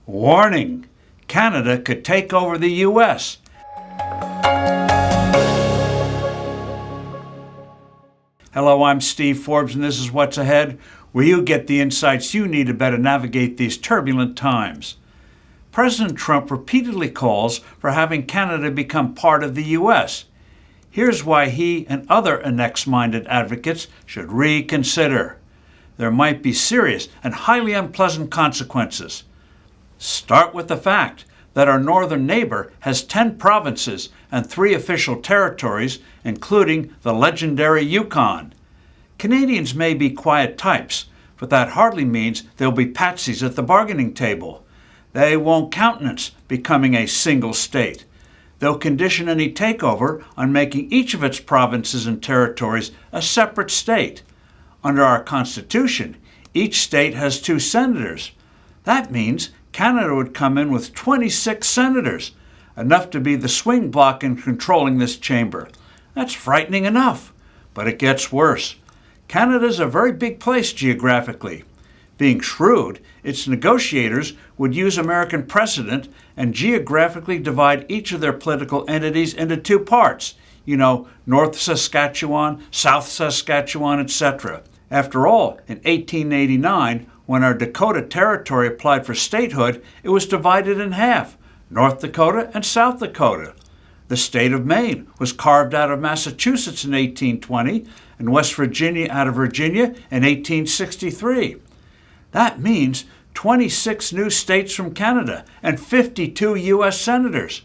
Warning: Canada could take over the U.S. Hello, I'm Steve Forbes, and this is What's Ahead, where you get the insights you need to better navigate these turbulent times. President Trump repeatedly calls for having Canada become part of the U.S. Here's why he and other annex-minded advocates should reconsider. There might be serious and highly unpleasant consequences. Start with the fact that our northern neighbor has 10 provinces and 3 official territories, including the legendary Yukon. Canadians may be quiet types, but that hardly means they'll be patsies at the bargaining table. They won't countenance becoming a single state. They'll condition any takeover on making each of its provinces and territories a separate state. Under our Constitution, each state has 2 senators. That means Canada would come in with 26 senators, enough to be the swing bloc in controlling this chamber. That's frightening enough, but it gets worse. Canada's a very big place geographically. Being shrewd, its negotiators would use American precedent and geographically divide each of their political entities into 2 parts. North Saskatchewan, South Saskatchewan, etc. After all, in 1889, when our Dakota Territory applied for statehood, it was divided in half, North Dakota and South Dakota. The state of Maine was carved out of Massachusetts in 1820, and West Virginia out of Virginia in 1863. That means 26 new states from Canada and 52 U.S. senators.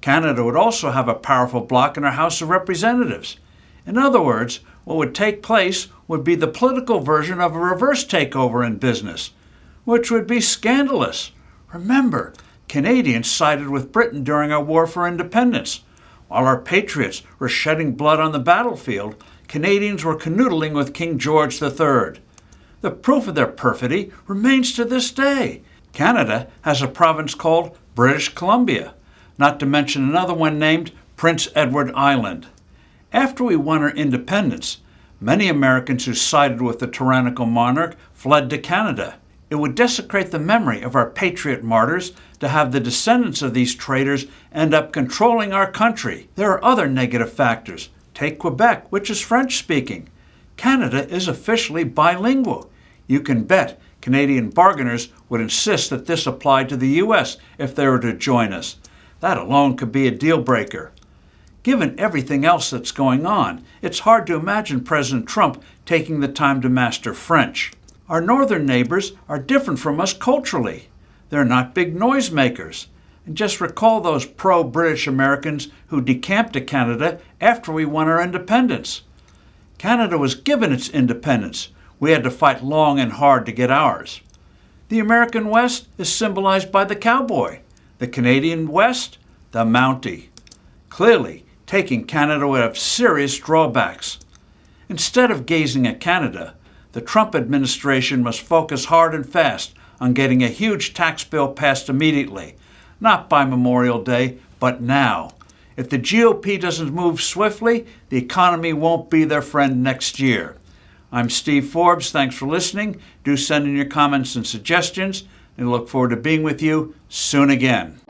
Canada would also have a powerful bloc in our House of Representatives. In other words, what would take place would be the political version of a reverse takeover in business, which would be scandalous. Remember, Canadians sided with Britain during our war for independence. While our patriots were shedding blood on the battlefield, Canadians were canoodling with King George III. The proof of their perfidy remains to this day. Canada has a province called British Columbia, not to mention another one named Prince Edward Island. After we won our independence, many Americans who sided with the tyrannical monarch fled to Canada. It would desecrate the memory of our patriot martyrs to have the descendants of these traitors end up controlling our country. There are other negative factors. Take Quebec, which is French-speaking. Canada is officially bilingual. You can bet Canadian bargainers would insist that this applied to the U.S. if they were to join us. That alone could be a deal breaker. Given everything else that's going on, it's hard to imagine President Trump taking the time to master French. Our northern neighbors are different from us culturally. They're not big noisemakers. And just recall those pro-British Americans who decamped to Canada after we won our independence. Canada was given its independence. We had to fight long and hard to get ours. The American West is symbolized by the cowboy. The Canadian West, the Mountie. Clearly, taking Canada would have serious drawbacks. Instead of gazing at Canada, the Trump administration must focus hard and fast on getting a huge tax bill passed immediately, not by Memorial Day, but now. If the GOP doesn't move swiftly, the economy won't be their friend next year. I'm Steve Forbes. Thanks for listening. Do send in your comments and suggestions, and I look forward to being with you soon again.